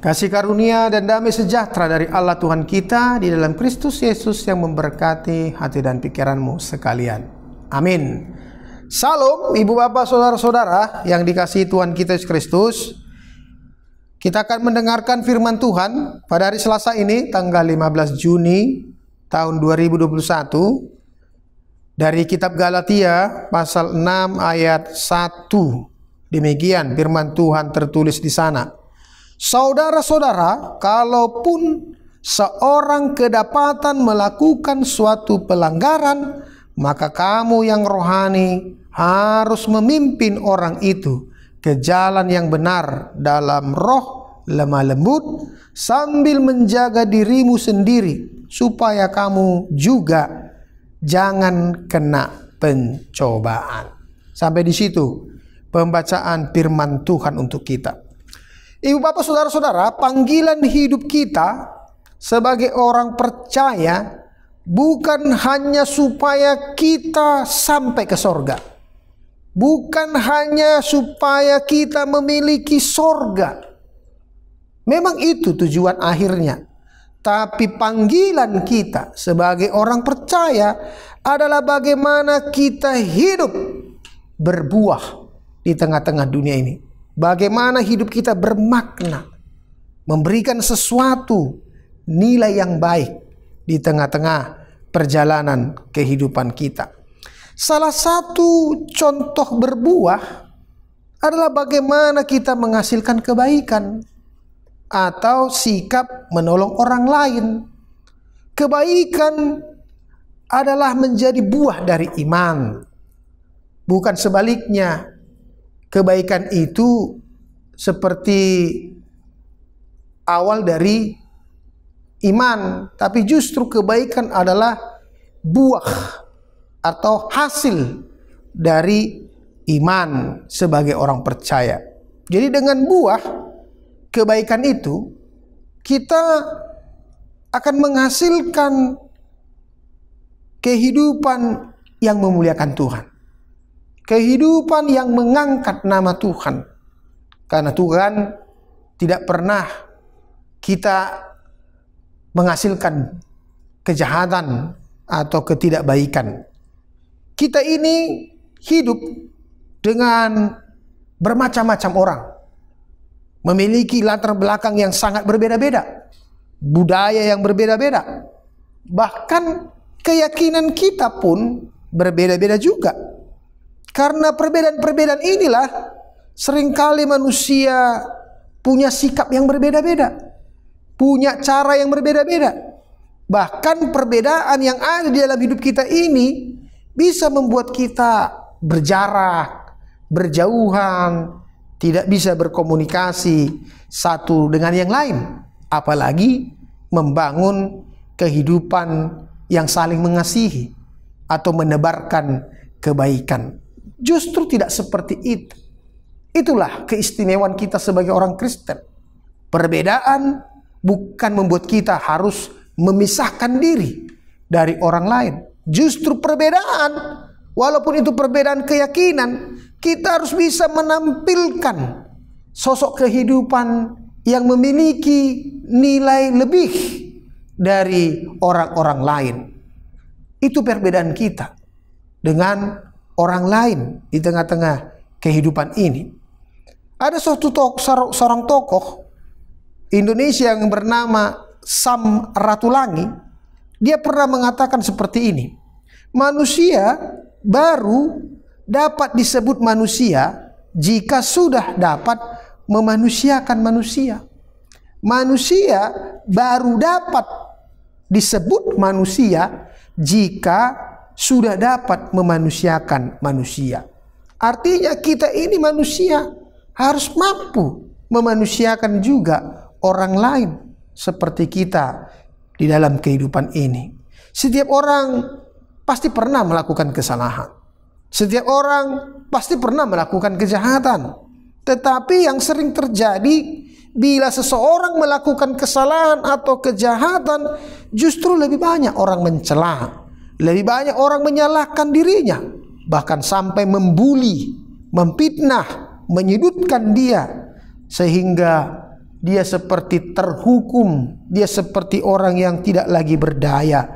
Kasih karunia dan damai sejahtera dari Allah Tuhan kita di dalam Kristus Yesus yang memberkati hati dan pikiranmu sekalian. Amin. Salam ibu bapak saudara-saudara yang dikasihi Tuhan kita Yesus Kristus. Kita akan mendengarkan firman Tuhan pada hari Selasa ini tanggal 15 Juni tahun 2021 dari kitab Galatia pasal 6 ayat 1. Demikian firman Tuhan tertulis di sana. Saudara-saudara, kalaupun seorang kedapatan melakukan suatu pelanggaran, maka kamu yang rohani harus memimpin orang itu ke jalan yang benar dalam roh lemah lembut, sambil menjaga dirimu sendiri, supaya kamu juga jangan kena pencobaan. Sampai di situ pembacaan firman Tuhan untuk kita. Ibu bapak saudara-saudara, panggilan hidup kita sebagai orang percaya bukan hanya supaya kita sampai ke sorga, bukan hanya supaya kita memiliki sorga. Memang itu tujuan akhirnya. Tapi panggilan kita sebagai orang percaya adalah bagaimana kita hidup berbuah di tengah-tengah dunia ini. Bagaimana hidup kita bermakna, memberikan sesuatu nilai yang baik di tengah-tengah perjalanan kehidupan kita. Salah satu contoh berbuah adalah bagaimana kita menghasilkan kebaikan atau sikap menolong orang lain. Kebaikan adalah menjadi buah dari iman, bukan sebaliknya. Kebaikan itu seperti awal dari iman, tapi justru kebaikan adalah buah atau hasil dari iman sebagai orang percaya. Jadi dengan buah kebaikan itu kita akan menghasilkan kehidupan yang memuliakan Tuhan. Kehidupan yang mengangkat nama Tuhan. Karena Tuhan tidak pernah kita menghasilkan kejahatan atau ketidakbaikan. Kita ini hidup dengan bermacam-macam orang, memiliki latar belakang yang sangat berbeda-beda, budaya yang berbeda-beda, bahkan keyakinan kita pun berbeda-beda juga. Karena perbedaan-perbedaan inilah seringkali manusia punya sikap yang berbeda-beda, punya cara yang berbeda-beda. Bahkan perbedaan yang ada di dalam hidup kita ini bisa membuat kita berjarak, berjauhan, tidak bisa berkomunikasi satu dengan yang lain. Apalagi membangun kehidupan yang saling mengasihi atau menebarkan kebaikan. Justru tidak seperti itu. Itulah keistimewaan kita sebagai orang Kristen. Perbedaan bukan membuat kita harus memisahkan diri dari orang lain. Justru perbedaan, walaupun itu perbedaan keyakinan, kita harus bisa menampilkan sosok kehidupan yang memiliki nilai lebih dari orang-orang lain. Itu perbedaan kita dengan orang lain di tengah-tengah kehidupan ini. Ada seorang tokoh Indonesia yang bernama Sam Ratulangi. Dia pernah mengatakan seperti ini: manusia baru dapat disebut manusia jika sudah dapat memanusiakan manusia. Manusia baru dapat disebut manusia jika sudah dapat memanusiakan manusia. Artinya kita ini manusia harus mampu memanusiakan juga orang lain seperti kita di dalam kehidupan ini. Setiap orang pasti pernah melakukan kesalahan. Setiap orang pasti pernah melakukan kejahatan. Tetapi yang sering terjadi bila seseorang melakukan kesalahan atau kejahatan, justru lebih banyak orang mencela. Lebih banyak orang menyalahkan dirinya, bahkan sampai membuli, memfitnah, menyudutkan dia, sehingga dia seperti terhukum, dia seperti orang yang tidak lagi berdaya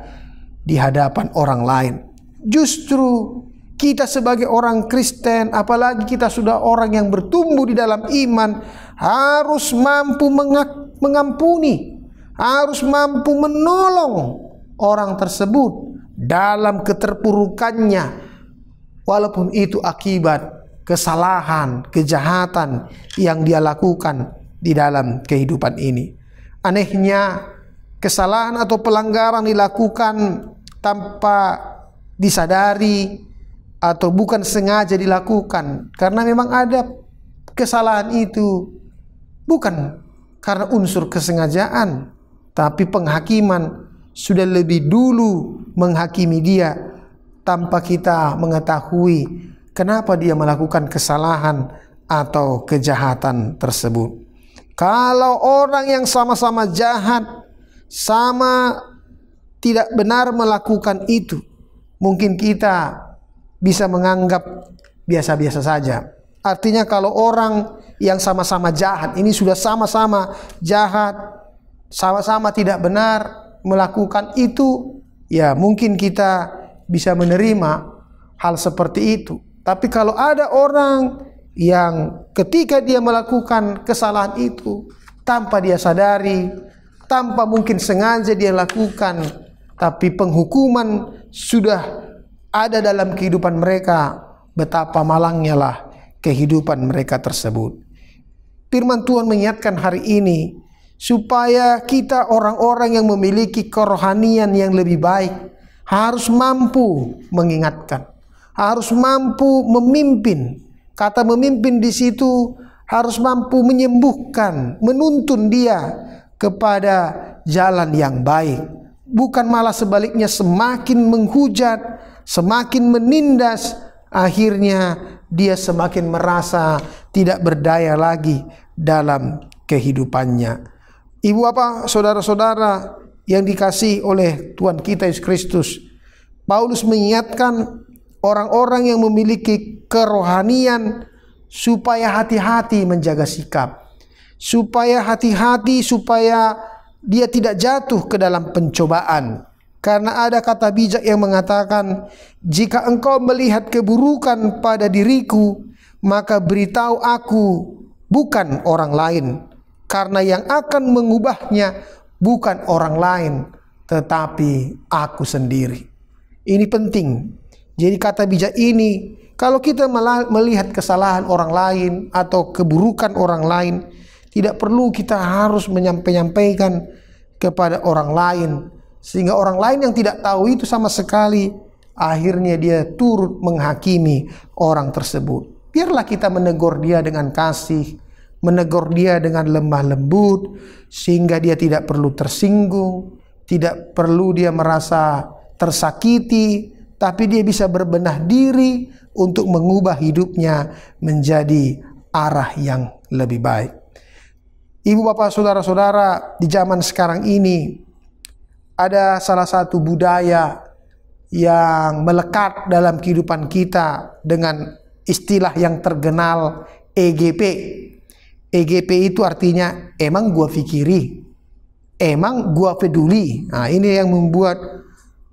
di hadapan orang lain. Justru kita sebagai orang Kristen, apalagi kita sudah orang yang bertumbuh di dalam iman, harus mampu mengampuni, harus mampu menolong orang tersebut dalam keterpurukannya, walaupun itu akibat kesalahan, kejahatan yang dia lakukan di dalam kehidupan ini. Anehnya, kesalahan atau pelanggaran dilakukan tanpa disadari atau bukan sengaja dilakukan, karena memang ada kesalahan itu bukan karena unsur kesengajaan, tapi penghakiman sudah lebih dulu menghakimi dia tanpa kita mengetahui kenapa dia melakukan kesalahan atau kejahatan tersebut. Kalau orang yang sama-sama jahat, sama tidak benar melakukan itu, mungkin kita bisa menganggap biasa-biasa saja. Artinya kalau orang yang sama-sama jahat, ini sudah sama-sama jahat, sama-sama tidak benar melakukan itu, ya mungkin kita bisa menerima hal seperti itu. Tapi kalau ada orang yang ketika dia melakukan kesalahan itu tanpa dia sadari, tanpa mungkin sengaja dia lakukan, tapi penghukuman sudah ada dalam kehidupan mereka, betapa malangnya lah kehidupan mereka tersebut. Firman Tuhan mengingatkan hari ini supaya kita orang-orang yang memiliki kerohanian yang lebih baik harus mampu mengingatkan, harus mampu memimpin. Kata memimpin di situ harus mampu menyembuhkan, menuntun dia kepada jalan yang baik, bukan malah sebaliknya semakin menghujat, semakin menindas, akhirnya dia semakin merasa tidak berdaya lagi dalam kehidupannya. Ibu bapak, saudara-saudara yang dikasihi oleh Tuhan kita Yesus Kristus, Paulus mengingatkan orang-orang yang memiliki kerohanian supaya hati-hati menjaga sikap, supaya hati-hati supaya dia tidak jatuh ke dalam pencobaan. Karena ada kata bijak yang mengatakan, jika engkau melihat keburukan pada diriku, maka beritahu aku, bukan orang lain. Karena yang akan mengubahnya bukan orang lain, tetapi aku sendiri. Ini penting. Jadi kata bijak ini, kalau kita melihat kesalahan orang lain atau keburukan orang lain, tidak perlu kita harus menyampaikan kepada orang lain, sehingga orang lain yang tidak tahu itu sama sekali, akhirnya dia turut menghakimi orang tersebut. Biarlah kita menegur dia dengan kasih, menegur dia dengan lemah lembut, sehingga dia tidak perlu tersinggung, tidak perlu dia merasa tersakiti, tapi dia bisa berbenah diri untuk mengubah hidupnya menjadi arah yang lebih baik. Ibu bapak saudara-saudara, di zaman sekarang ini ada salah satu budaya yang melekat dalam kehidupan kita dengan istilah yang terkenal EGP. EGP itu artinya emang gua pikiri, emang gua peduli. Nah, ini yang membuat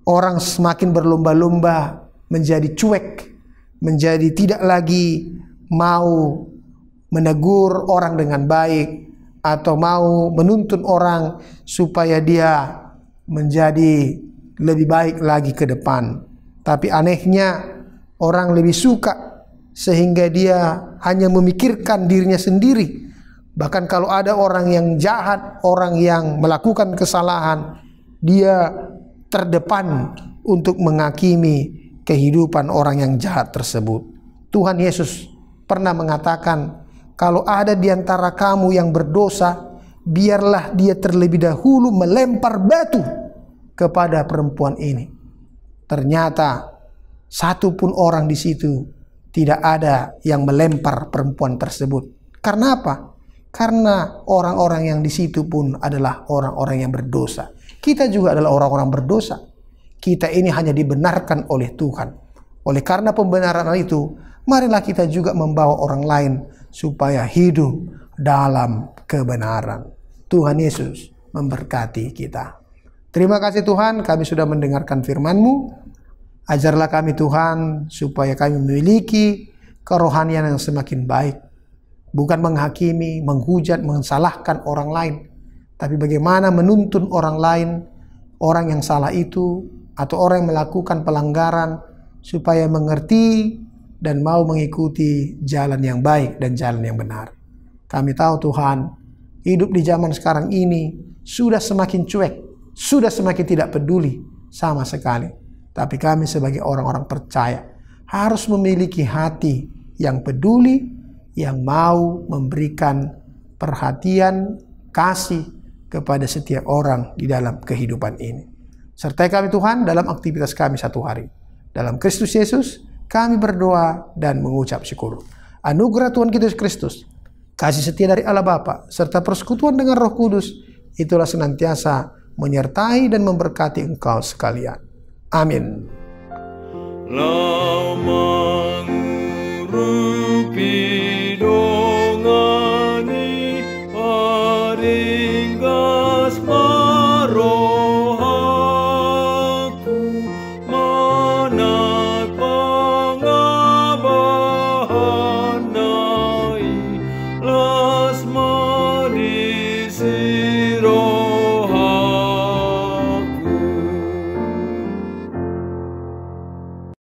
orang semakin berlomba-lomba menjadi cuek, menjadi tidak lagi mau menegur orang dengan baik atau mau menuntun orang supaya dia menjadi lebih baik lagi ke depan. Tapi anehnya orang lebih suka sehingga dia hanya memikirkan dirinya sendiri. Bahkan kalau ada orang yang jahat, orang yang melakukan kesalahan, dia terdepan untuk menghakimi kehidupan orang yang jahat tersebut. Tuhan Yesus pernah mengatakan, kalau ada di antara kamu yang berdosa, biarlah dia terlebih dahulu melempar batu kepada perempuan ini. Ternyata satupun orang di situ tidak ada yang melempar perempuan tersebut. Karena apa? Karena orang-orang yang di situ pun adalah orang-orang yang berdosa. Kita juga adalah orang-orang berdosa. Kita ini hanya dibenarkan oleh Tuhan. Oleh karena pembenaran itu, marilah kita juga membawa orang lain supaya hidup dalam kebenaran. Tuhan Yesus memberkati kita. Terima kasih Tuhan, kami sudah mendengarkan firman-Mu. Ajarlah kami Tuhan, supaya kami memiliki kerohanian yang semakin baik. Bukan menghakimi, menghujat, mensalahkan orang lain, tapi bagaimana menuntun orang lain, orang yang salah itu, atau orang yang melakukan pelanggaran, supaya mengerti dan mau mengikuti jalan yang baik dan jalan yang benar. Kami tahu Tuhan, hidup di zaman sekarang ini sudah semakin cuek, sudah semakin tidak peduli sama sekali. Tapi kami sebagai orang-orang percaya harus memiliki hati yang peduli, yang mau memberikan perhatian, kasih kepada setiap orang di dalam kehidupan ini. Sertai kami Tuhan dalam aktivitas kami satu hari. Dalam Kristus Yesus, kami berdoa dan mengucap syukur. Anugerah Tuhan kita Yesus Kristus, kasih setia dari Allah Bapa, serta persekutuan dengan Roh Kudus, itulah senantiasa menyertai dan memberkati engkau sekalian. Amin.